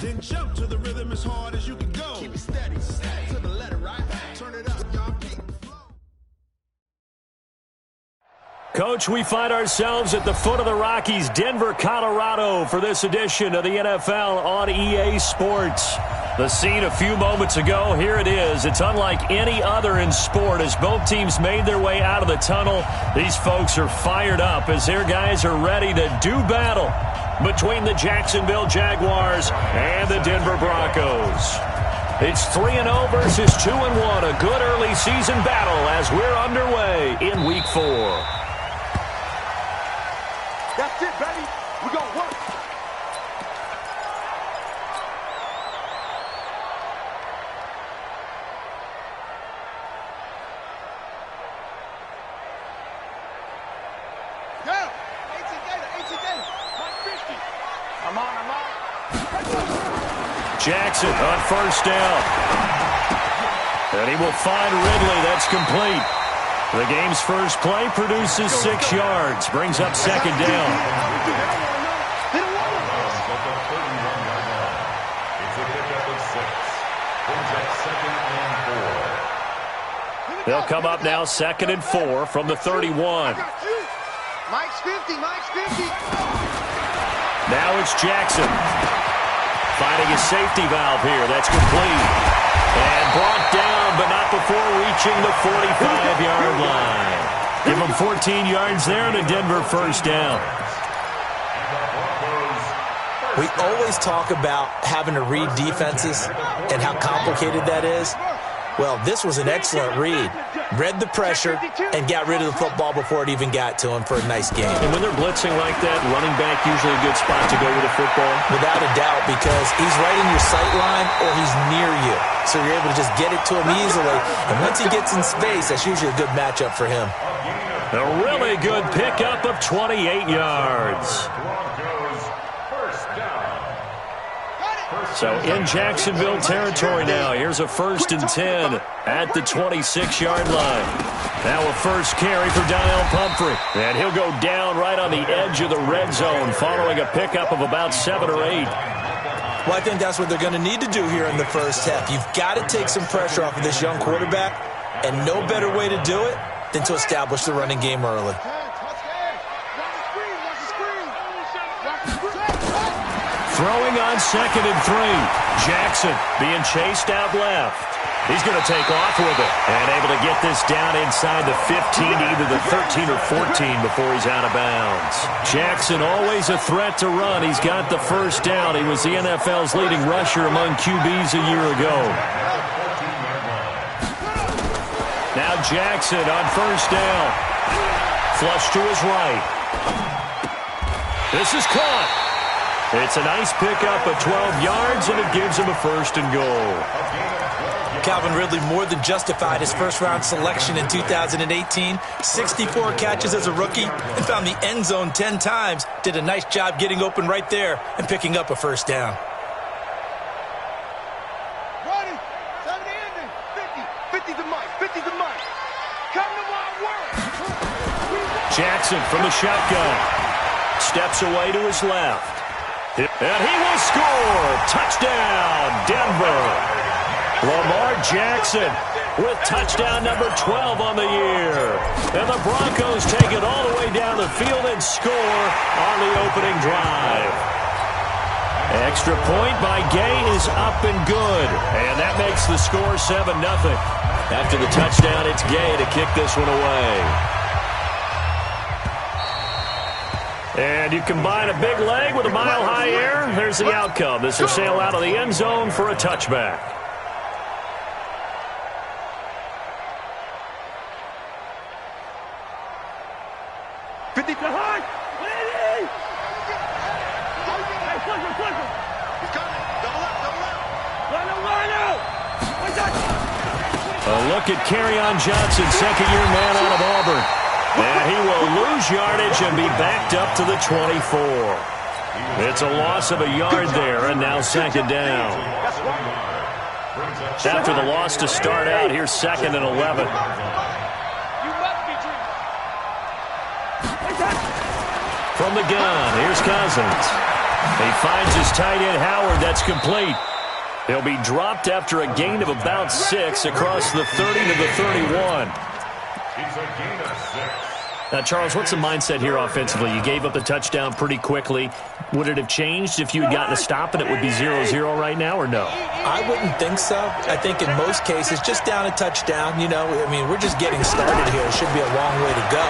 Then jump to the rhythm as hard as you can go. Keep it steady, steady to the letter, right? Turn it up, y'all. Coach, we find ourselves at the foot of the Rockies, Denver, Colorado, for this edition of the NFL on EA Sports. The scene a few moments ago, here it is. It's unlike any other in sport as both teams made their way out of the tunnel. These folks are fired up as their guys are ready to do battle between the Jacksonville Jaguars and the Denver Broncos. It's 3-0 versus 2-1, a good early season battle as we're underway in Week 4. That's it, baby. We're going to work. Go. 18 Gator. Mike 50. I'm on. Jackson on first down. And he will find Ridley. That's complete. The game's first play produces 6 yards, brings up second down. They'll come up now 2nd and 4 from the 31. Mike's 50. Now it's Jackson. Finding a safety valve here. That's complete. And brought down, but not before reaching the 45-yard line. Give them 14 yards there and a Denver first down. We always talk about having to read defenses and how complicated that is. Well, this was an excellent read. Read the pressure and got rid of the football before it even got to him for a nice game. And when they're blitzing like that, running back usually a good spot to go with the football? Without a doubt, because he's right in your sight line or he's near you. So you're able to just get it to him easily. And once he gets in space, that's usually a good matchup for him. A really good pickup of 28 yards. So in Jacksonville territory now. Here's a 1st and 10 at the 26-yard line. Now a first carry for Donnell Pumphrey. And he'll go down right on the edge of the red zone following a pickup of about 7 or 8. Well, I think that's what they're going to need to do here in the first half. You've got to take some pressure off of this young quarterback, and no better way to do it than to establish the running game early. Throwing on 2nd and 3. Jackson being chased out left. He's going to take off with it and able to get this down inside the 15, either the 13 or 14 before he's out of bounds. Jackson always a threat to run. He's got the first down. He was the NFL's leading rusher among QBs a year ago. Now Jackson on first down. Flush to his right. This is caught. It's a nice pickup of 12 yards, and it gives him a 1st and goal. Calvin Ridley more than justified his first-round selection in 2018. 64 catches as a rookie and found the end zone 10 times. Did a nice job getting open right there and picking up a first down. 50 to Mike. Come to my work. Jackson from the shotgun. Steps away to his left. And he will score. Touchdown, Denver. Lamar Jackson with touchdown number 12 on the year. And the Broncos take it all the way down the field and score on the opening drive. Extra point by Gay is up and good. And that makes the score 7-0. After the touchdown, it's Gay to kick this one away. And you combine a big leg with a mile-high air, there's the outcome. This will sail out of the end zone for a touchback. A look at Kerryon Johnson, second-year man out of Auburn. And he will lose yardage and be backed up to the 24. It's a loss of a yard there, and now 2nd down. After the loss to start out, here's 2nd and 11. From the gun, here's Cousins. He finds his tight end, Howard. That's complete. He'll be dropped after a gain of about 6 across the 30 to the 31. Now, Charles, what's the mindset here offensively? You gave up the touchdown pretty quickly. Would it have changed if you had gotten a stop and it would be 0-0 right now, or no? I wouldn't think so. I think in most cases, just down a touchdown, we're just getting started here. It should be a long way to go.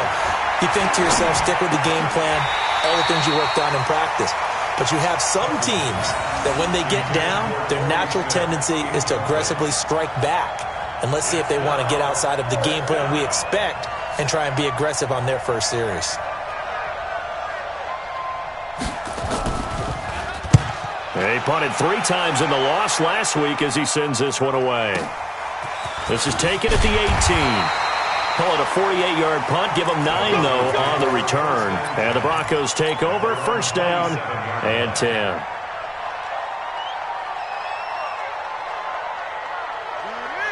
You think to yourself, stick with the game plan, all the things you worked on in practice. But you have some teams that when they get down, their natural tendency is to aggressively strike back. And let's see if they want to get outside of the game plan we expect and try and be aggressive on their first series. He punted 3 times in the loss last week as he sends this one away. This is taken at the 18. Call it a 48-yard punt. Give them 9, though, on the return. And the Broncos take over. First down and 10.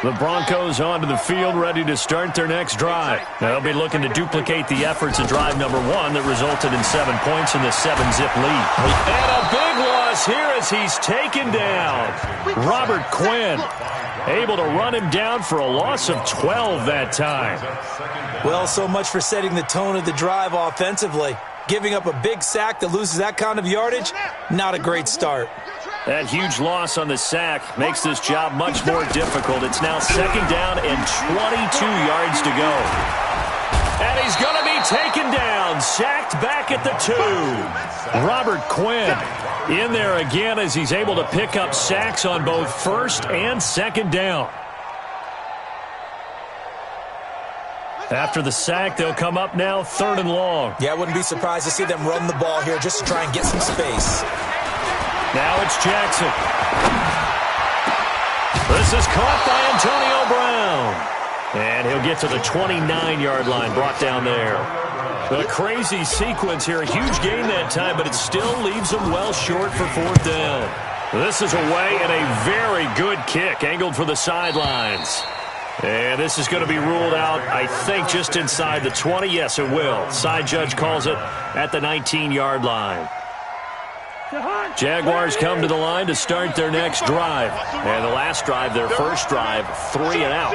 The Broncos onto the field, ready to start their next drive. They'll be looking to duplicate the efforts of drive number 1 that resulted in 7 points in the 7-zip lead. And a big loss here as he's taken down. Robert Quinn able to run him down for a loss of 12 that time. Well, so much for setting the tone of the drive offensively. Giving up a big sack that loses that kind of yardage, not a great start. That huge loss on the sack makes this job much more difficult. It's now 2nd down and 22 yards to go. And he's going to be taken down, sacked back at the 2. Robert Quinn in there again as he's able to pick up sacks on both 1st and 2nd down. After the sack, they'll come up now 3rd and long. Yeah, I wouldn't be surprised to see them run the ball here just to try and get some space. Now it's Jackson. This is caught by Antonio Brown. And he'll get to the 29-yard line, brought down there. A crazy sequence here. A huge gain that time, but it still leaves them well short for 4th down. This is away and a very good kick, angled for the sidelines. And this is going to be ruled out, I think, just inside the 20. Yes, it will. Side judge calls it at the 19-yard line. Jaguars come to the line to start their next drive. And the last drive, their first drive, 3 and out.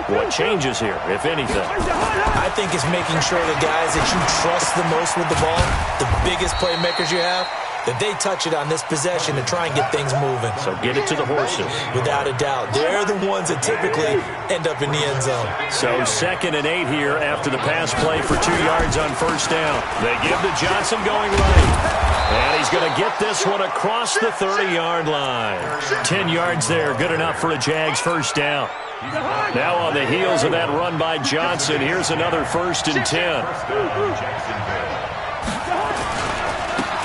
What changes here, if anything? I think it's making sure the guys that you trust the most with the ball, the biggest playmakers you have, that they touch it on this possession to try and get things moving. So get it to the horses. Without a doubt. They're the ones that typically end up in the end zone. So 2nd and 8 here after the pass play for 2 yards on 1st down. They give to Johnson going right. And he's going to get this one across the 30-yard line. 10 yards there, good enough for a Jags first down. Now on the heels of that run by Johnson, here's another 1st and 10.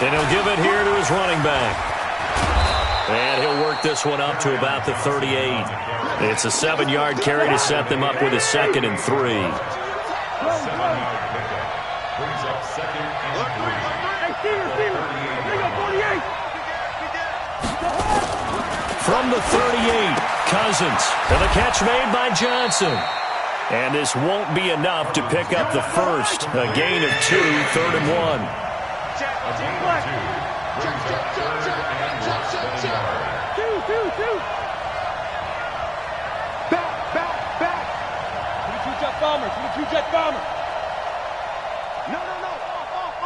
And he'll give it here to his running back. And he'll work this one up to about the 38. It's a 7-yard carry to set them up with a 2nd and 3. From the 38, Cousins. And the catch made by Johnson. And this won't be enough to pick up the first. A gain of 2, 3rd and 1. Back. 22-jet bomber. 22-jet bomber. No.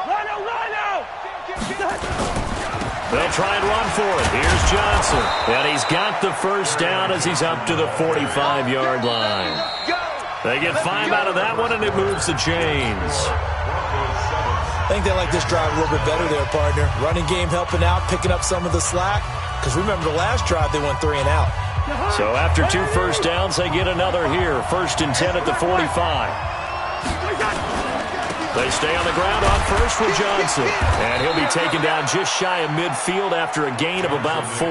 Rhino. They'll try and run for it. Here's Johnson. And he's got the first down as he's up to the 45-yard line. They get 5 out of that one, and it moves the chains. I think they like this drive a little bit better there, partner. Running game helping out, picking up some of the slack. Because remember, the last drive, they went 3 and out. So after 2 first downs, they get another here. 1st and 10 at the 45. They stay on the ground on first with Johnson. And he'll be taken down just shy of midfield after a gain of about 4.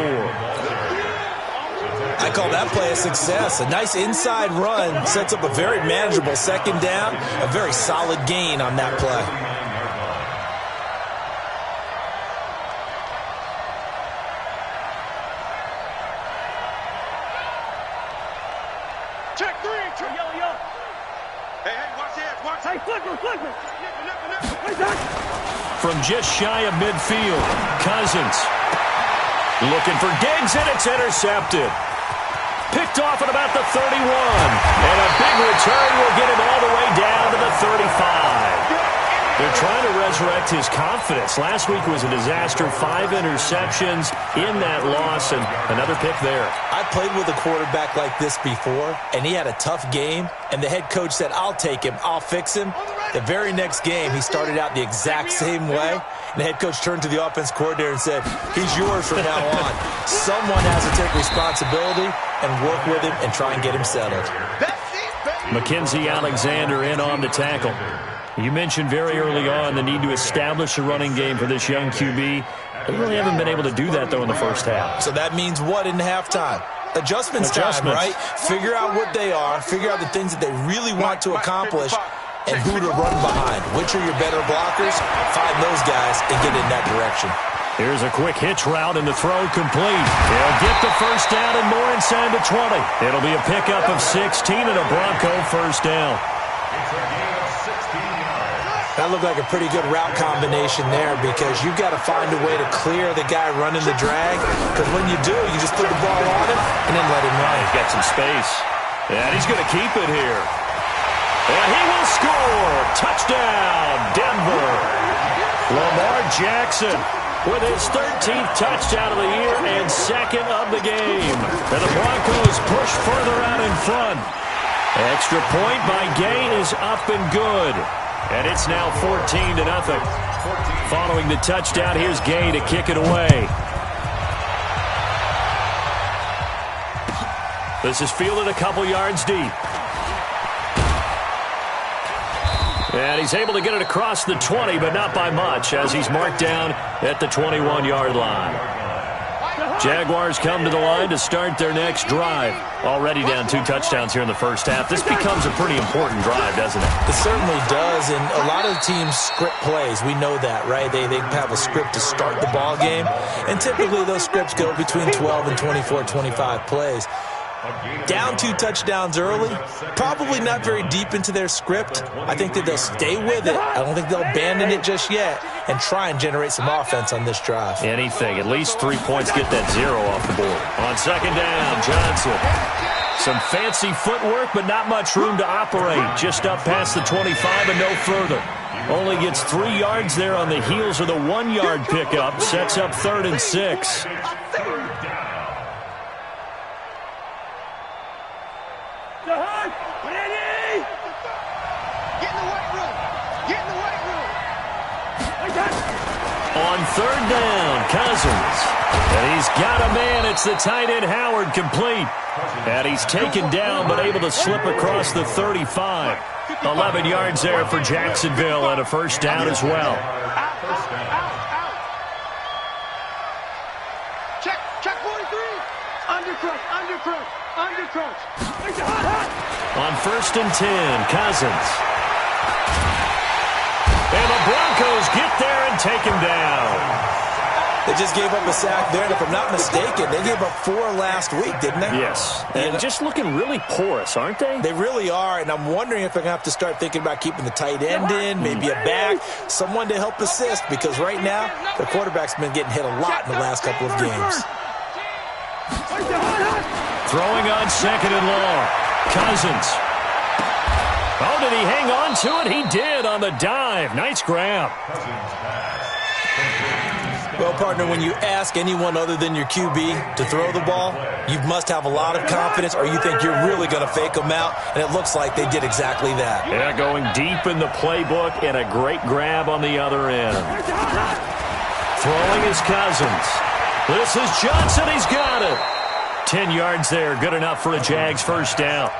I call that play a success. A nice inside run sets up a very manageable 2nd down. A very solid gain on that play. Check 3. Yo. Hey, watch this. Hey, flip it. Hey, Zach. from just shy of midfield. Cousins looking for Diggs, and it's intercepted. Picked off at about the 31. And a big return will get him all the way down to the 35. They're trying to resurrect his confidence. Last week was a disaster. 5 interceptions in that loss, and another pick there. I played with a quarterback like this before, and he had a tough game, and the head coach said, I'll take him, I'll fix him. The very next game, he started out the exact same way, and the head coach turned to the offense coordinator and said, he's yours from now on. Someone has to take responsibility and work with him and try and get him settled. Mackenzie Alexander in on the tackle. You mentioned very early on the need to establish a running game for this young QB. They really haven't been able to do that, though, in the first half. So that means what in halftime? Adjustments time, right? Figure out what they are, figure out the things that they really want to accomplish, and who to run behind. Which are your better blockers? Find those guys and get in that direction. Here's a quick hitch route, and the throw complete. They'll get the first down and more inside the 20. It'll be a pickup of 16 and a Bronco first down. That looked like a pretty good route combination there because you've got to find a way to clear the guy running the drag, because when you do, you just put the ball on him and then let him run. He's got some space. And he's going to keep it here. And he will score. Touchdown, Denver. Lamar Jackson with his 13th touchdown of the year and second of the game. And the Broncos push further out in front. Extra point by Gay is up and good. And it's now 14-0. Following the touchdown, here's Gay to kick it away. This is fielded a couple yards deep. And he's able to get it across the 20, but not by much, as he's marked down at the 21-yard line. Jaguars come to the line to start their next drive. Already down 2 touchdowns here in the first half. This becomes a pretty important drive, doesn't it? It certainly does, and a lot of teams script plays. We know that, right? They have a script to start the ball game, and typically those scripts go between 12 and 24, 25 plays. Down 2 touchdowns early, probably not very deep into their script. I think that they'll stay with it. I don't think they'll abandon it just yet and try and generate some offense on this drive. Anything. At least 3 points get that 0 off the board. On second down, Johnson. Some fancy footwork, but not much room to operate. Just up past the 25 and no further. Only gets 3 yards there on the heels of the 1-yard pickup. Sets up 3rd and 6. On 3rd down, Cousins. And he's got a man. It's the tight end, Howard, complete. And he's taken down, but able to slip across the 35. 11 yards there for Jacksonville and a first down as well. Check 43. Undercrunch. On 1st and 10, Cousins. And the Broncos get there and take him down. They just gave up a sack there, and if I'm not mistaken, they gave up 4 last week, didn't they? Yes. And just looking really porous, aren't they? They really are, and I'm wondering if they're going to have to start thinking about keeping the tight end in, maybe a back, someone to help assist, because right now, the quarterback's been getting hit a lot in the last couple of games. Throwing on 2nd and long. Cousins. Oh, did he hang on to it? He did on the dive. Nice grab. Well, partner, when you ask anyone other than your QB to throw the ball, you must have a lot of confidence, or you think you're really going to fake them out, and it looks like they did exactly that. Yeah, going deep in the playbook and a great grab on the other end. Throwing is Cousins. This is Johnson. He's got it. 10 yards there. Good enough for a Jags first down.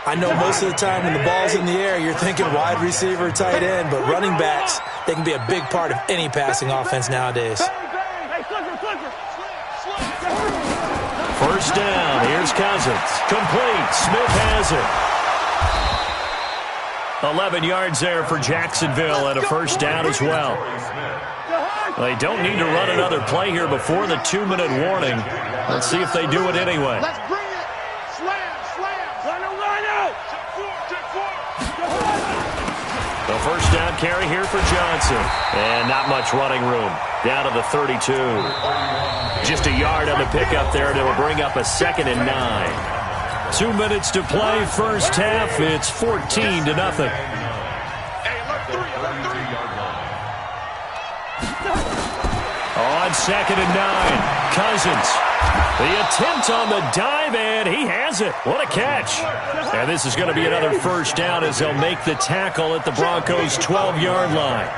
I know most of the time when the ball's in the air, you're thinking wide receiver, tight end, but running backs, they can be a big part of any passing offense nowadays. First down. Here's Cousins. Complete. Smith has it. 11 yards there for Jacksonville and a first down as well. They don't need to run another play here before the 2-minute warning. Let's see if they do it anyway. Let's bring it. Slam. Line out. The first down carry here for Johnson. And not much running room. Down to the 32. Just a yard on the pickup there, and it'll bring up a 2nd and 9. 2 minutes to play, first half. It's 14-0. On 2nd and 9, Cousins. The attempt on the dive, and he has it. What a catch. And this is going to be another first down as they'll make the tackle at the Broncos' 12-yard line.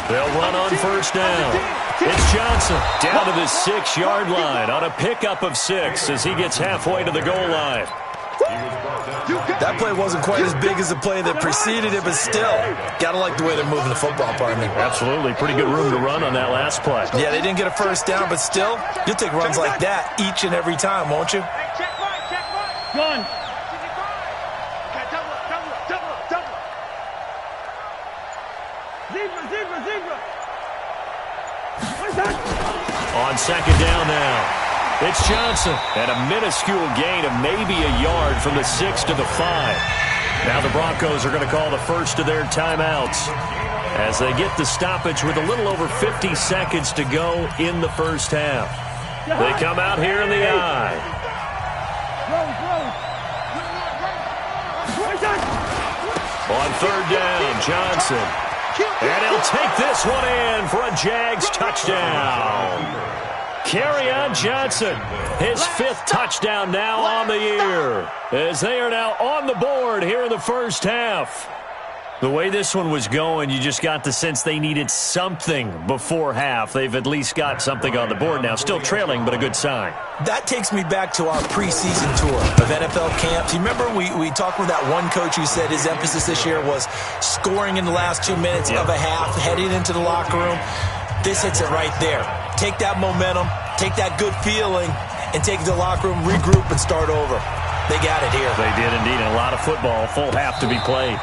They'll run on first down. It's Johnson down to the 6-yard line on a pickup of 6 as he gets halfway to the goal line. That play wasn't quite as big as the play that preceded it, but still, got to like the way they're moving the football, pardon me. Absolutely. Pretty good room to run on that last play. Yeah, they didn't get a first down, but still, you'll take runs like that each and every time, won't you? One. Zebra. On 2nd down now. It's Johnson at a minuscule gain of maybe a yard from the 6 to the 5. Now the Broncos are going to call the first of their timeouts as they get the stoppage with a little over 50 seconds to go in the first half. They come out here in the I. On 3rd down, Johnson. And he'll take this one in for a Jags touchdown. Kerryon Johnson, his 5th touchdown now on the year, as they are now on the board here in the first half. The way this one was going, you just got the sense they needed something before half. They've at least got something on the board now. Still trailing, but a good sign. That takes me back to our preseason tour of NFL camps. You remember we talked with that one coach who said his emphasis this year was scoring in the last 2 minutes of a half, heading into the locker room. This hits it right there. Take that momentum, take that good feeling, and take it to the locker room, regroup, and start over. They got it here. They did indeed. And a lot of football, full half to be played.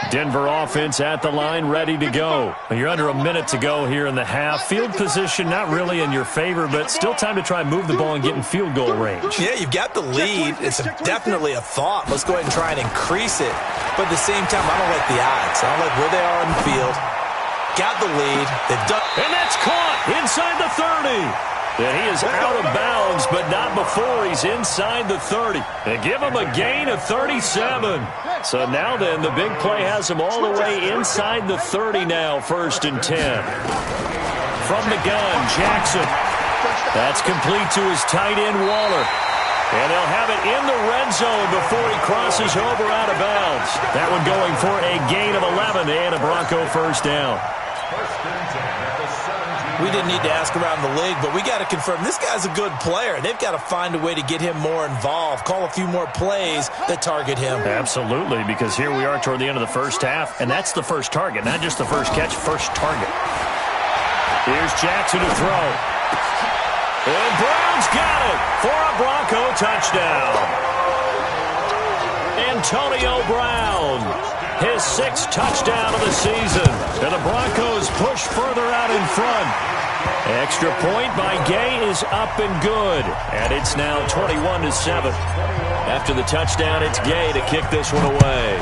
Denver offense at the line, ready to go. You're under a minute to go here in the half. Field position not really in your favor, but still time to try and move the ball and get in field goal range. Yeah, you've got the lead. It's definitely a thought. Let's go ahead and try and increase it. But at the same time, I don't like the odds. I don't like where they are on the field. Got the lead. They've done. And that's caught inside the 30. And he is out of bounds, but not before he's inside the 30. They give him a gain of 37. So now then, the big play has him all the way inside the 30 now, 1st and 10. From the gun, Jackson. That's complete to his tight end, Waller. And they'll have it in the red zone before he crosses over out of bounds. That one going for a gain of 11 and a Bronco first down. We didn't need to ask around the league, but we got to confirm this guy's a good player. They've got to find a way to get him more involved, call a few more plays that target him. Absolutely, because here we are toward the end of the first half, and that's the first target, not just the first catch, first target. Here's Jackson to throw. And Brown's got it for a Bronco touchdown. Antonio Brown, his 6th touchdown of the season. And the Broncos push further out in front. Extra point by Gay is up and good. And it's now 21-7. After the touchdown, it's Gay to kick this one away.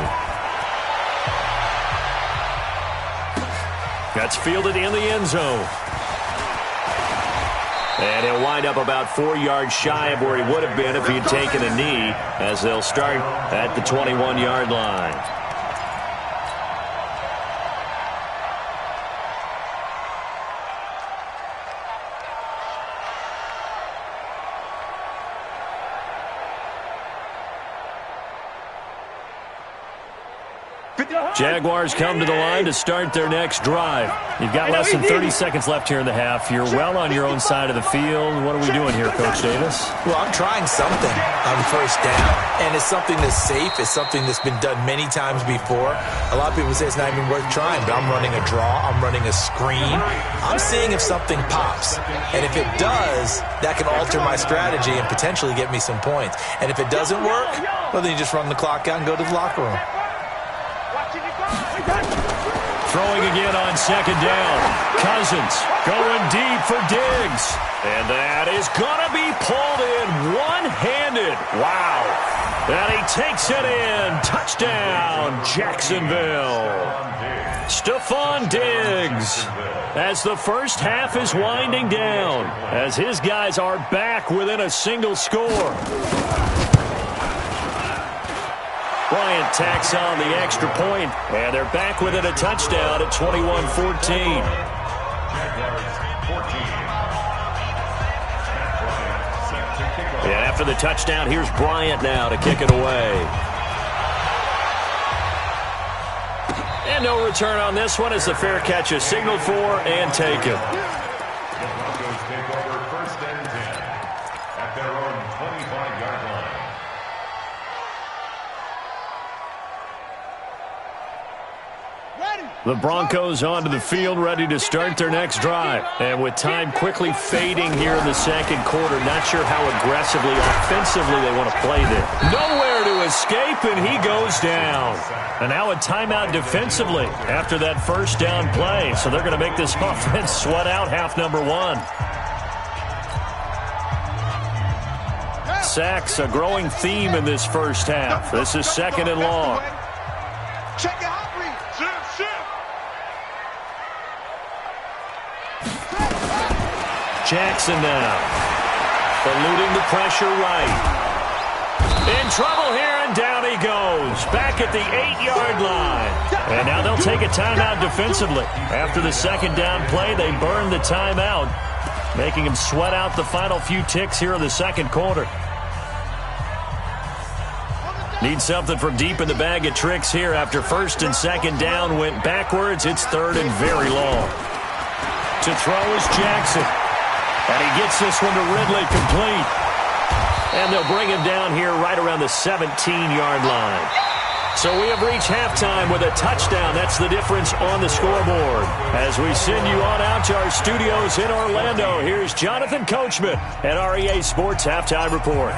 That's fielded in the end zone. And he'll wind up about 4 yards shy of where he would have been if he had taken a knee, as they'll start at the 21-yard line. Jaguars come to the line to start their next drive. You've got less than 30 seconds left here in the half. You're well on your own side of the field. What are we doing here, Coach Davis? Well, I'm trying something on first down, and it's something that's safe. It's something that's been done many times before. A lot of people say it's not even worth trying, but I'm running a draw. I'm running a screen. I'm seeing if something pops, and if it does, that can alter my strategy and potentially get me some points. And if it doesn't work, well, then you just run the clock out and go to the locker room. throwing again on second down. Cousins going deep for Diggs. And that is going to be pulled in one-handed. Wow. And he takes it in. Touchdown, Jacksonville. Stephon Diggs, as the first half is winding down, as his guys are back within a single score. Bryant tacks on the extra point, and they're back within a touchdown at 21-14. And after the touchdown, here's Bryant now to kick it away. And no return on this one as the fair catch is signaled for and taken. The Broncos take over 1st and 10 at their own 25-yard line. The Broncos onto the field, ready to start their next drive. And with time quickly fading here in the second quarter, not sure how aggressively, offensively they want to play this. Nowhere to escape, and he goes down. And now a timeout defensively after that first down play. So they're going to make this offense sweat out half number one. Sacks, a growing theme in this first half. This is second and long. Check it out, read. Jackson now, eluding the pressure right. In trouble here, and down he goes. Back at the 8-yard line. And now they'll take a timeout defensively. After the second down play, they burn the timeout, making him sweat out the final few ticks here in the second quarter. Need something from deep in the bag of tricks here after first and second down went backwards. It's third and very long. To throw is Jackson. And he gets this one to Ridley complete. And they'll bring him down here right around the 17-yard line. So we have reached halftime with a touchdown. That's the difference on the scoreboard. As we send you on out to our studios in Orlando, here's Jonathan Coachman at REA Sports Halftime Report.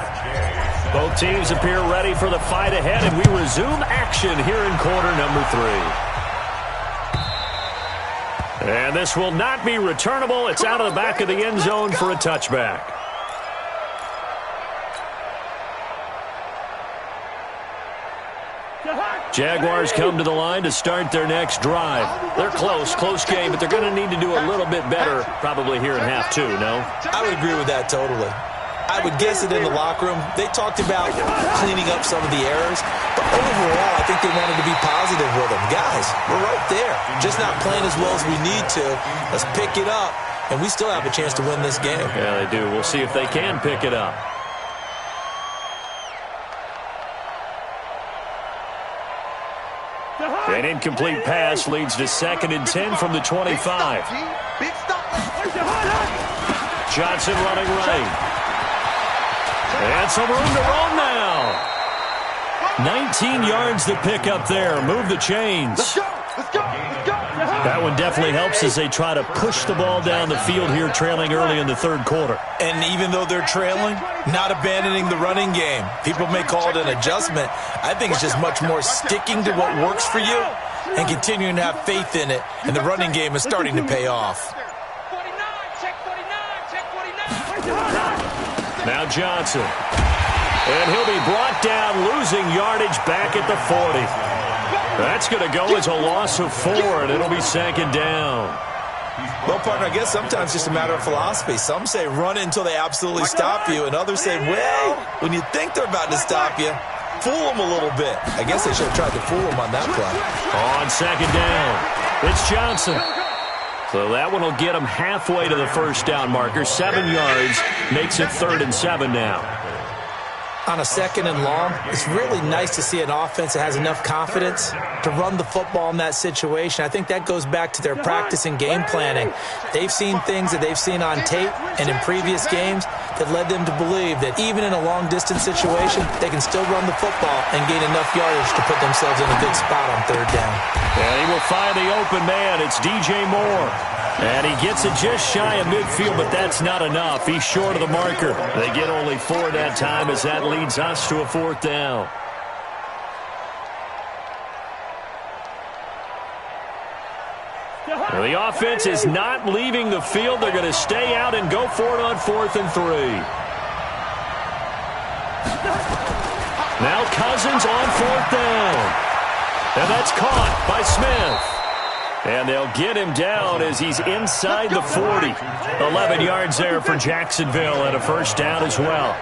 Both teams appear ready for the fight ahead, and we resume action here in quarter number 3. And this will not be returnable. It's out of the back of the end zone for a touchback. Jaguars come to the line to start their next drive. They're close game, but they're going to need to do a little bit better probably here in half 2, no? I would agree with that totally. I would guess it in the locker room. They talked about cleaning up some of the errors, but overall, I think they wanted to be positive with them. Guys, we're right there. Just not playing as well as we need to. Let's pick it up, and we still have a chance to win this game. Yeah, they do. We'll see if they can pick it up. An incomplete pass leads to 2nd and 10 from the 25. Johnson running right. And some room to roam now. 19 yards to pick up there. Move the chains. Let's go. That one definitely helps as they try to push the ball down the field here, trailing early in the third quarter. And even though they're trailing, not abandoning the running game. People may call it an adjustment. I think it's just much more sticking to what works for you and continuing to have faith in it. And the running game is starting to pay off. Now Johnson. And he'll be brought down, losing yardage back at the 40. That's going to go as a loss of 4, and it'll be 2nd down. Well, partner, I guess sometimes it's just a matter of philosophy. Some say run it until they absolutely stop you, and others say, well, when you think they're about to stop you, fool them a little bit. I guess they should have tried to fool them on that play. On 2nd down, it's Johnson. So that one will get him halfway to the first down marker. 7 yards makes it 3rd and 7 now. On a 2nd and long, it's really nice to see an offense that has enough confidence to run the football in that situation. I think that goes back to their practice and game planning. They've seen things that they've seen on tape and in previous games that led them to believe that even in a long-distance situation, they can still run the football and gain enough yardage to put themselves in a good spot on 3rd down. And he will find the open man. It's DJ Moore. And he gets it just shy of midfield, but that's not enough. He's short of the marker. They get only 4 that time as that leads us to a 4th down. Well, the offense is not leaving the field. They're going to stay out and go for it on 4th and 3. Now Cousins on 4th down. And that's caught by Smith. And they'll get him down as he's inside the 40. 11 yards there for Jacksonville and a first down as well.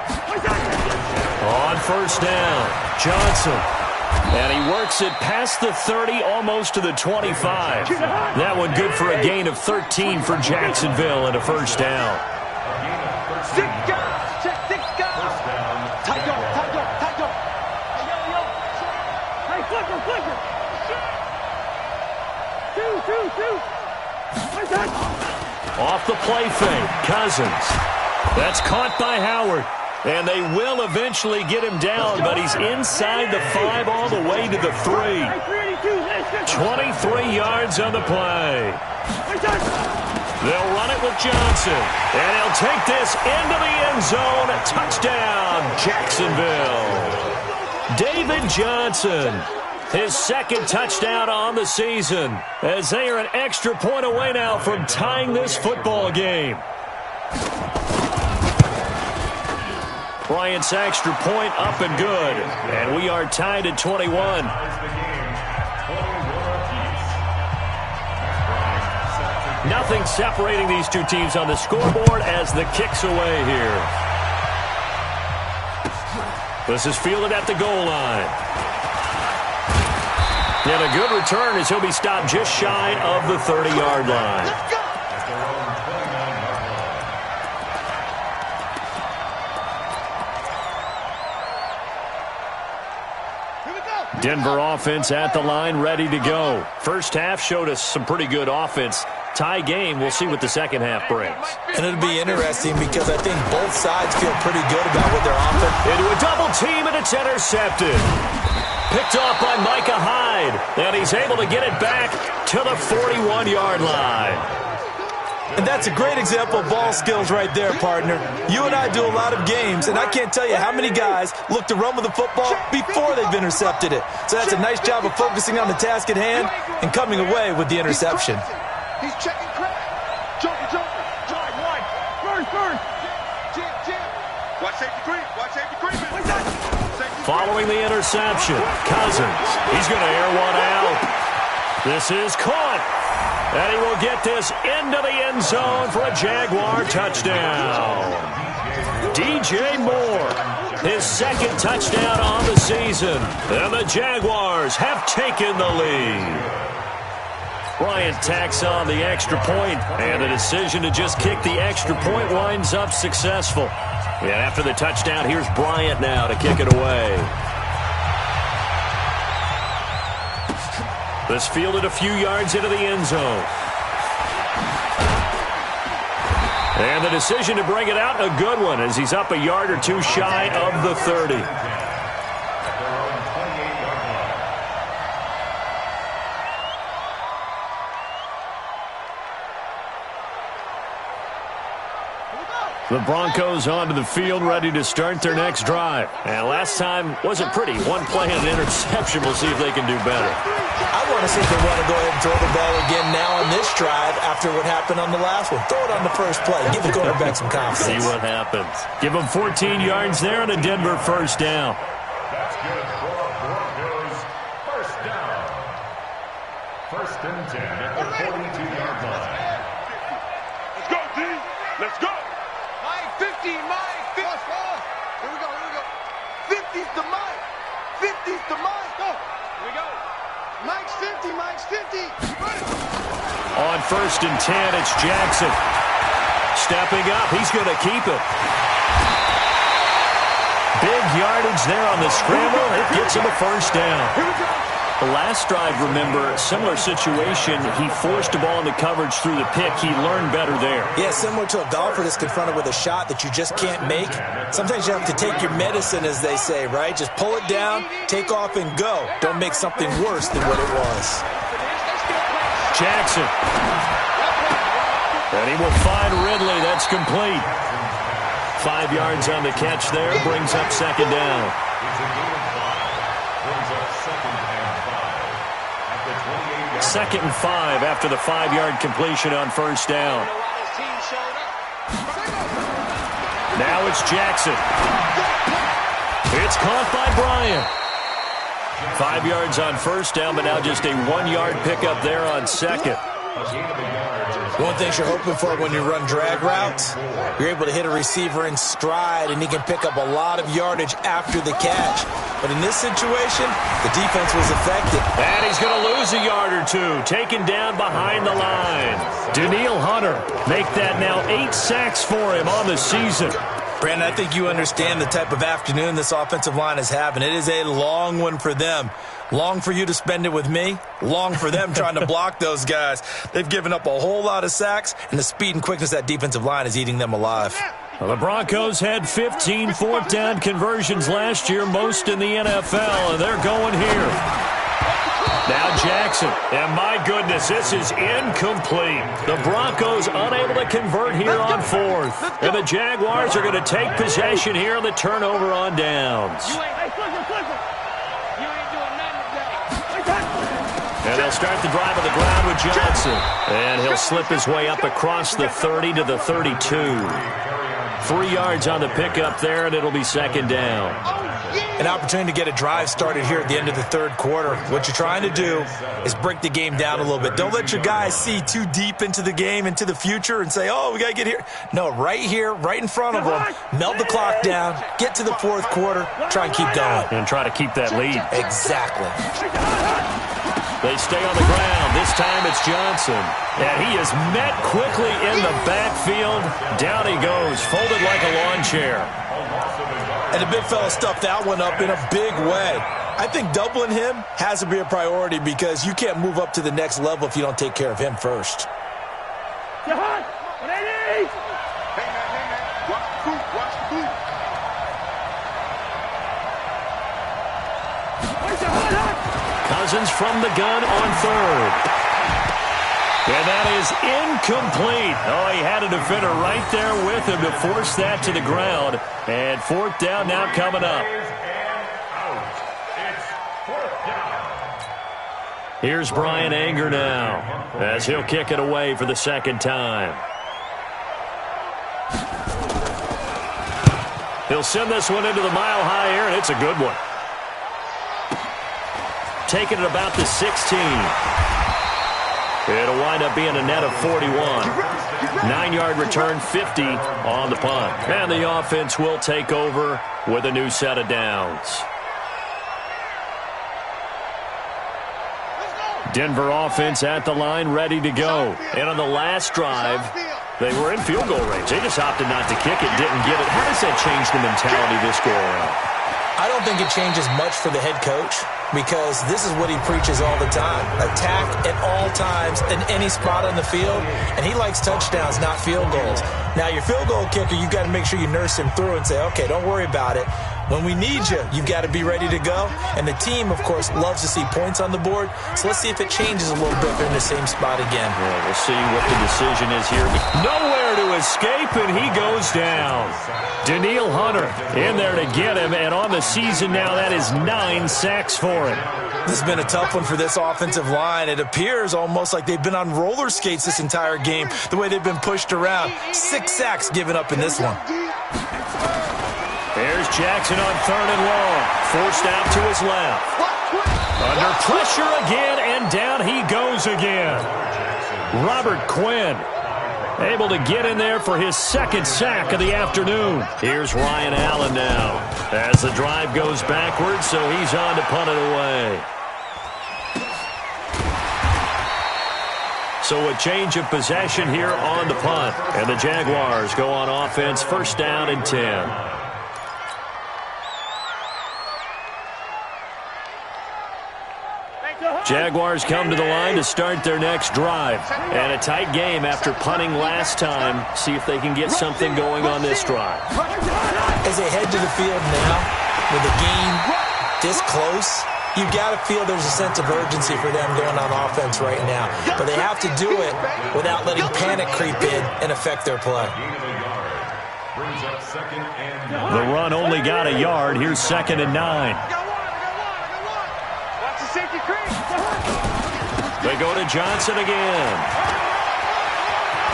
On 1st down, Johnson. And he works it past the 30, almost to the 25. That one good for a gain of 13 for Jacksonville and a first down. Off the play fake, Cousins. That's caught by Howard. And they will eventually get him down, but he's inside the 5 all the way to the 3. 23 yards on the play. They'll run it with Johnson. And he'll take this into the end zone. Touchdown, Jacksonville. David Johnson. His second touchdown on the season, as they are an extra point away now from tying this football game. Bryant's extra point up and good, and we are tied at 21. Nothing separating these two teams on the scoreboard as the kick's away here. This is fielded at the goal line. And a good return as he'll be stopped just shy of the 30-yard line. Denver offense at the line, ready to go. First half showed us some pretty good offense. Tie game, we'll see what the second half brings. And it'll be interesting because I think both sides feel pretty good about what they're offering. Into a double team, and it's intercepted. Picked off by Micah Hyde, and he's able to get it back to the 41-yard line. And that's a great example of ball skills right there, partner. You and I do a lot of games, and I can't tell you how many guys look to run with the football before they've intercepted it. So that's a nice job of focusing on the task at hand and coming away with the interception. He's checking crack. Jumper. Drive wide. First. Jam. Watch safety creep. Following the interception, Cousins. He's going to air one out. This is caught. And he will get this into the end zone for a Jaguar touchdown. DJ Moore, his second touchdown on the season. And the Jaguars have taken the lead. Bryant tacks on the extra point, and the decision to just kick the extra point winds up successful. And after the touchdown, here's Bryant now to kick it away. This fielded a few yards into the end zone. And the decision to bring it out, a good one, as he's up a yard or two shy of the 30. The Broncos onto the field, ready to start their next drive. And last time wasn't pretty. One play and an interception. We'll see if they can do better. I want to see if they want to go ahead and throw the ball again now on this drive after what happened on the last one. Throw it on the first play. Give the quarterback some confidence. See what happens. Give them 14 yards there and a Denver first down. That's good for Broncos. First down. 1st and 10 at the 42-yard line. Let's go, D. Let's go. Mike 50, Mike 50. Here we go. 50's the Mike. 50's the Mike. Go. Here we go. Mike's 50. On 1st and 10, it's Jackson. Stepping up, he's going to keep it. Big yardage there on the scramble. It gets him a first down. Here we go. The last drive, remember, similar situation. He forced the ball into coverage through the pick. He learned better there. Yeah, similar to a golfer that's confronted with a shot that you just can't make. Sometimes you have to take your medicine, as they say, right? Just pull it down, take off, and go. Don't make something worse than what it was. Jackson. And he will find Ridley. That's complete. 5 yards on the catch there. Brings up second down. It's a gain of 5. Brings up 2nd and 5 at the 28-yard 2nd and 5 after the 5-yard completion on first down. Now it's Jackson. It's caught by Bryant. 5 yards on first down, but now just a 1-yard pickup there on second. One thing you're hoping for when you run drag routes, you're able to hit a receiver in stride, and he can pick up a lot of yardage after the catch. But in this situation, the defense was effective. And he's going to lose a yard or two, taken down behind the line. Danielle Hunter make that now 8 sacks for him on the season. Brandon, I think you understand the type of afternoon this offensive line is having. It is a long one for them. Long for you to spend it with me. Long for them trying to block those guys. They've given up a whole lot of sacks, and the speed and quickness of that defensive line is eating them alive. Well, the Broncos had 15 fourth-down conversions last year, most in the NFL, and they're going here. Now Jackson, and my goodness, this is incomplete. The Broncos unable to convert here on 4th. And the Jaguars are going to take possession here on the turnover on downs. And they'll start the drive on the ground with Johnson. And he'll slip his way up across the 30 to the 32. 3 yards on the pickup there, and it'll be 2nd down. An opportunity to get a drive started here at the end of the 3rd quarter. What you're trying to do is break the game down a little bit. Don't let your guys see too deep into the game, into the future, and say, oh, we got to get here. No, right here, right in front of them, melt the clock down, get to the 4th quarter, try and keep going. And try to keep that lead. Exactly. They stay on the ground. This time it's Johnson. And he is met quickly in the backfield. Down he goes, folded like a lawn chair. And the big fella stuffed that one up in a big way. I think doubling him has to be a priority because you can't move up to the next level if you don't take care of him first. Hey, man. Watch the boot. Watch the boot. Cousins from the gun on 3rd. And that is incomplete. Oh, he had a defender right there with him to force that to the ground. And 4th down now coming up. Here's Brian Anger now as he'll kick it away for the 2nd time. He'll send this one into the mile-high air, and it's a good one. Taking it about the 16. It'll wind up being a net of 41. 9-yard return, 50 on the punt. And the offense will take over with a new set of downs. Denver offense at the line, ready to go. And on the last drive, they were in field goal range. They just opted not to kick it, didn't get it. How does that change the mentality this go around? I don't think it changes much for the head coach because this is what he preaches all the time. Attack at all times in any spot on the field, and he likes touchdowns, not field goals. Now, your field goal kicker, you've got to make sure you nurse him through and say, okay, don't worry about it. When we need you, you've got to be ready to go. And the team, of course, loves to see points on the board. So let's see if it changes a little bit if they're in the same spot again. Yeah, we'll see what the decision is here. Nowhere to escape, and he goes down. Danielle Hunter in there to get him, and on the season now, that is 9 sacks for him. This has been a tough one for this offensive line. It appears almost like they've been on roller skates this entire game, the way they've been pushed around. 6 sacks given up in this one. There's Jackson on 3rd and long. Forced out to his left. Under pressure again, and down he goes again. Robert Quinn able to get in there for his 2nd sack of the afternoon. Here's Ryan Allen now as the drive goes backwards, so he's on to punt it away. So a change of possession here on the punt. And the Jaguars go on offense, 1st down and 10. Jaguars come to the line to start their next drive. And a tight game after punting last time. See if they can get something going on this drive. As they head to the field now, with the game this close, you've got to feel there's a sense of urgency for them going on offense right now. But they have to do it without letting panic creep in and affect their play. The run only got a yard. Here's 2nd and 9. They go to Johnson again.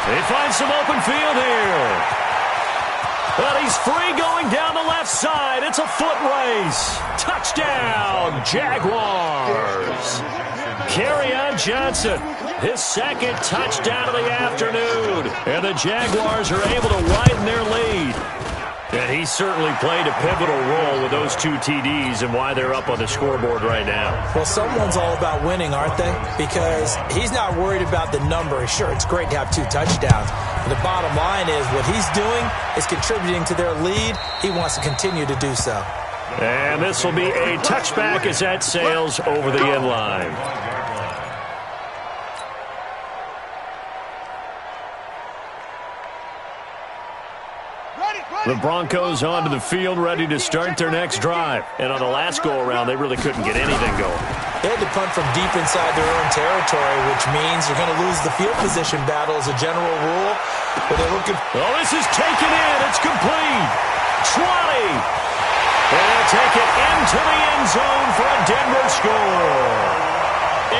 They find some open field here. But he's free going down the left side. It's a foot race. Touchdown, Jaguars. Kerryon Johnson, his second touchdown of the afternoon. And the Jaguars are able to widen their lead. And he certainly played a pivotal role with those 2 TDs and why they're up on the scoreboard right now. Well, someone's all about winning, aren't they? Because he's not worried about the number. Sure, it's great to have 2 touchdowns. But the bottom line is what he's doing is contributing to their lead. He wants to continue to do so. And this will be a touchback as that sails over the end line. The Broncos onto the field, ready to start their next drive. And on the last go-around, they really couldn't get anything going. They had to punt from deep inside their own territory, which means you're going to lose the field position battle as a general rule. But they're looking. Oh, this is taken in. It's complete. 20. And they'll take it into the end zone for a Denver score.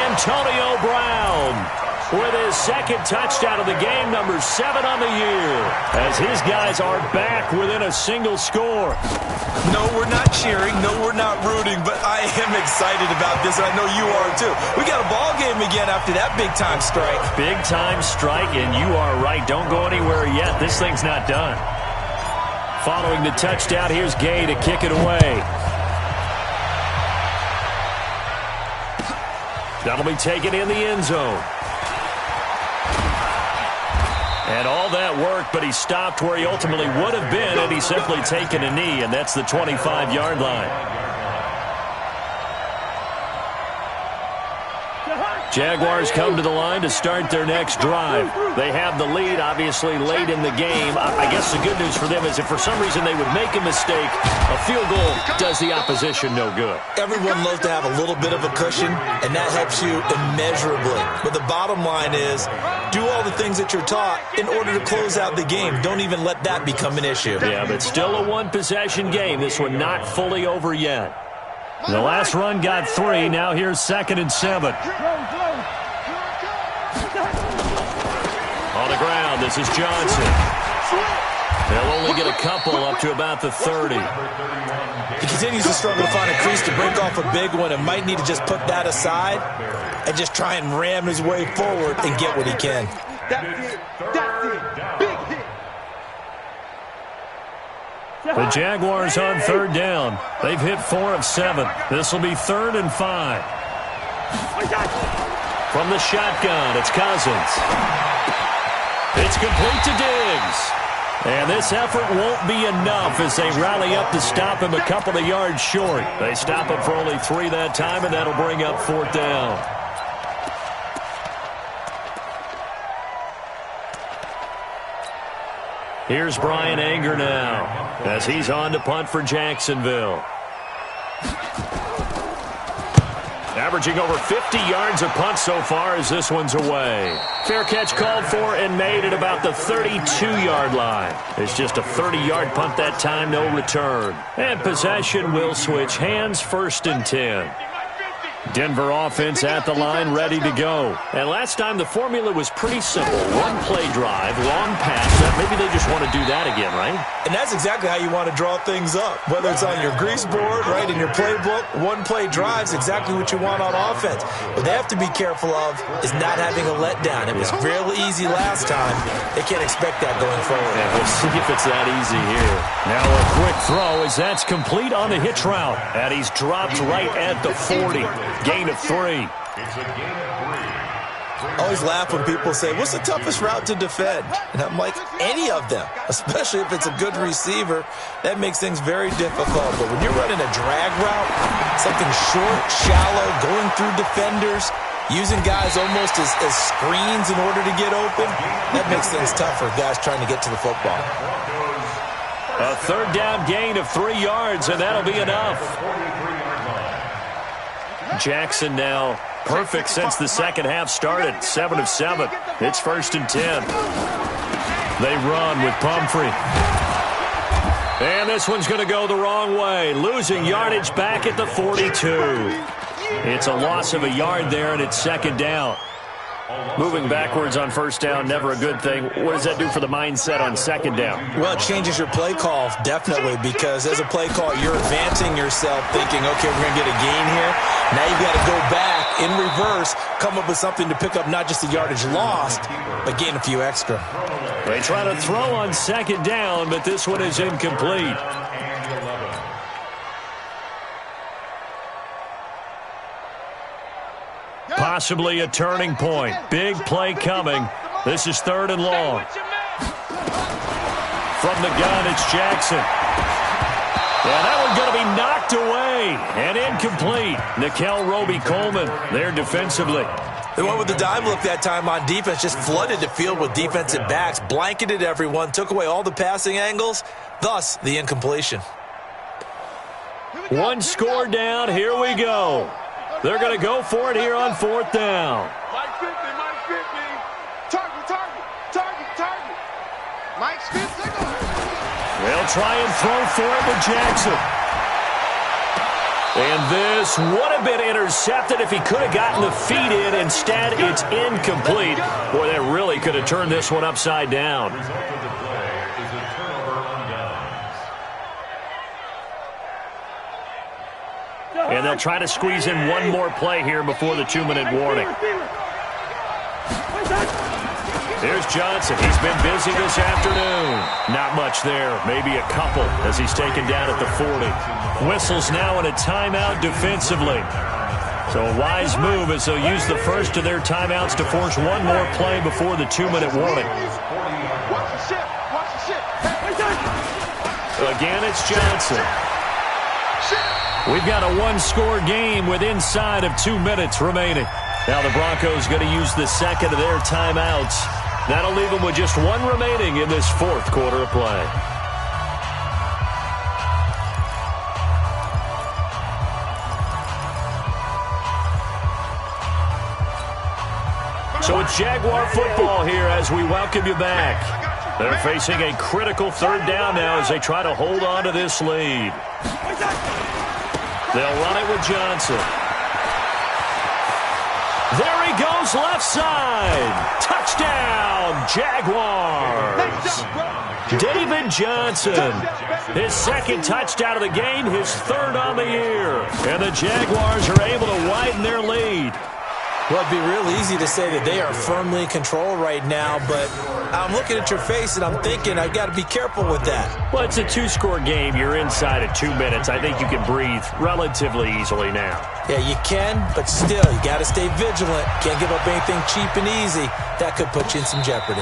Antonio Brown with his second touchdown of the game, number 7 on the year, as his guys are back within a single score. No, we're not cheering. No, we're not rooting, but I am excited about this, and I know you are too. We got a ball game again after that big-time strike. Big-time strike, and you are right. Don't go anywhere yet. This thing's not done. Following the touchdown, here's Gay to kick it away. That'll be taken in the end zone. And all that worked, but he stopped where he ultimately would have been had he simply taken a knee, and that's the 25-yard line. Jaguars come to the line to start their next drive. They have the lead, obviously, late in the game. I guess the good news for them is if for some reason they would make a mistake, a field goal does the opposition no good. Everyone loves to have a little bit of a cushion, and that helps you immeasurably. But the bottom line is, do all the things that you're taught in order to close out the game. Don't even let that become an issue. Yeah, but still a one-possession game. This one not fully over yet. The last run got 3. Now here's 2nd and 7. On the ground, this is Johnson. They'll only get a couple up to about the 30. He continues to struggle to find a crease to break off a big one and might need to just put that aside and just try and ram his way forward and get what he can. That's it. Big hit. The Jaguars on 3rd down. They've hit 4 of 7. This will be 3rd and 5. From the shotgun, it's Cousins. It's complete to Diggs. And this effort won't be enough as they rally up to stop him a couple of yards short. They stop him for only 3 that time, and that'll bring up 4th down. Here's Brian Anger now as he's on to punt for Jacksonville. Averaging over 50 yards a punt so far as this one's away. Fair catch called for and made at about the 32-yard line. It's just a 30-yard punt that time, no return. And possession will switch hands, 1st and 10. Denver offense at the line, ready to go. And last time the formula was pretty simple. One play drive, long pass. Maybe they just want to do that again, right? And that's exactly how you want to draw things up. Whether it's on your grease board, right, in your playbook, one play drive's exactly what you want on offense. What they have to be careful of is not having a letdown. It was real easy last time. They can't expect that going forward. And we'll see if it's that easy here. Now a quick throw as that's complete on the hitch route. And he's dropped right at the 40. Gain of 3. It's a gain of 3. I always laugh when people say, what's the toughest route to defend? And I'm like, any of them, especially if it's a good receiver. That makes things very difficult. But when you're running a drag route, something short, shallow, going through defenders, using guys almost as screens in order to get open, that makes things tough for guys trying to get to the football. A 3rd down gain of 3 yards, and that'll be enough. Jackson now perfect since the second half started. 7 of 7. It's 1st and 10. They run with Pumphrey. And this one's going to go the wrong way. Losing yardage back at the 42. It's a loss of a yard there, and it's second down. Moving backwards on first down, never a good thing. What does that do for the mindset on second down? Well, it changes your play call, definitely, because as a play call, you're advancing yourself thinking, okay, we're going to get a gain here. Now you've got to go back in reverse, come up with something to pick up not just the yardage lost, but gain a few extra. They try to throw on second down, but this one is incomplete. Possibly a turning point. Big play coming. This is third and long. From the gun, it's Jackson. And that one's going to be knocked away and incomplete. Nikel Roby-Coleman there defensively. They went with the dime look that time on defense, just flooded the field with defensive backs, blanketed everyone, took away all the passing angles, thus the incompletion. One score down. Here we go. They're going to go for it here on fourth down. Mike 50, Mike 50. Target. Mike's 50. They'll try and throw for it with Jackson. And this would have been intercepted if he could have gotten the feet in. Instead, it's incomplete. Boy, that really could have turned this one upside down. And they'll try to squeeze in one more play here before the 2-minute warning. There's Johnson. He's been busy this afternoon. Not much there. Maybe a couple as he's taken down at the 40. Whistles now in a timeout defensively. So a wise move as they'll use the first of their timeouts to force one more play before the 2-minute warning. Again, it's Johnson. We've got a one-score game with inside of 2 minutes remaining. Now the Broncos going to use the second of their timeouts. That'll leave them with just one remaining in this fourth quarter of play. So it's Jaguar football here as we welcome you back. They're facing a critical third down now as they try to hold on to this lead. They'll run it with Johnson. There he goes, left side. Touchdown, Jaguars. David Johnson, his second touchdown of the game, his third on the year. And the Jaguars are able to widen their lead. Well, it'd be real easy to say that they are firmly in control right now, but I'm looking at your face and I'm thinking I've got to be careful with that. Well, it's a two-score game. You're inside of 2 minutes. I think you can breathe relatively easily now. Yeah, you can, but still, you got to stay vigilant. Can't give up anything cheap and easy. That could put you in some jeopardy.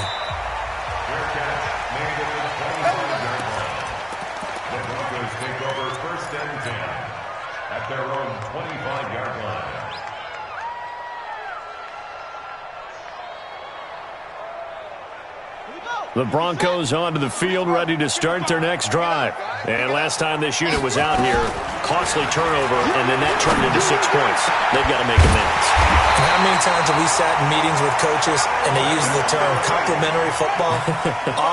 The Broncos take over first and 10 at their own 25-yard line. The Broncos onto the field, ready to start their next drive. And last time this unit was out here, costly turnover, and then that turned into 6 points. They've got to make amends. How many times have we sat in meetings with coaches and they use the term complementary football?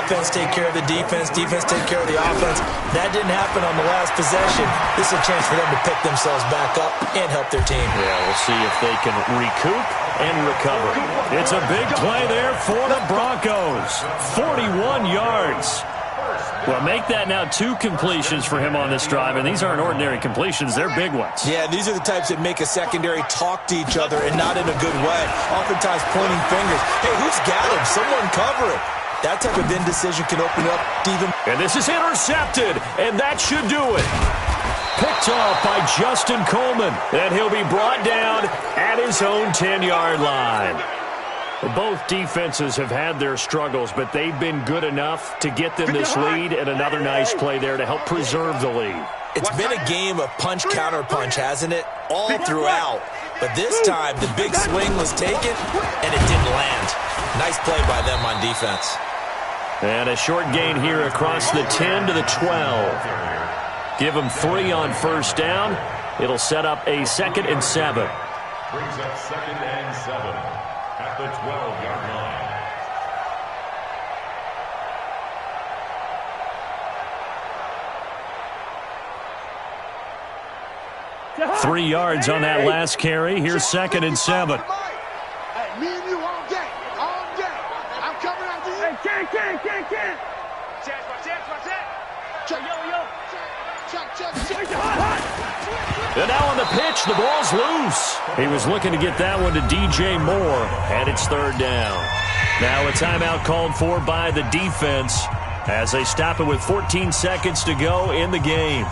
Offense take care of the defense, defense take care of the offense. That didn't happen on the last possession. This is a chance for them to pick themselves back up and help their team. Yeah, we'll see if they can recoup and recover. It's a big play there for the Broncos. 41 yards. Well, make that now 2 completions for him on this drive, and these aren't ordinary completions. They're big ones. Yeah, these are the types that make a secondary talk to each other and not in a good way. Oftentimes pointing fingers. Hey, who's got him? Someone cover it. That type of indecision can open up even. And this is intercepted, and that should do it. Picked off by Justin Coleman, and he'll be brought down at his own 10-yard line. Both defenses have had their struggles, but they've been good enough to get them this lead, and another nice play there to help preserve the lead. It's been a game of punch-counter-punch, hasn't it? All throughout. But this time, the big swing was taken, and it didn't land. Nice play by them on defense. And a short gain here across the 10 to the 12. Give them 3 on first down. It'll set up a 2nd and 7. Brings up 2nd and 7 at the 12-yard line. 3 yards on that last carry. Here's 2nd and 7. Hey, me and you all day. All day. I'm coming after you. Hey, can't. Check. Yo. Check. And now on the pitch, the ball's loose. He was looking to get that one to DJ Moore, and it's 3rd down. Now a timeout called for by the defense as they stop it with 14 seconds to go in the game.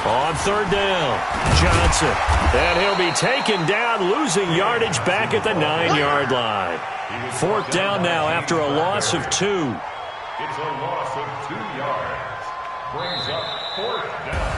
On 3rd down, Johnson. And he'll be taken down, losing yardage back at the 9-yard line. 4th down now after a loss of 2. It's a loss of 2 yards. Brings up 4th down.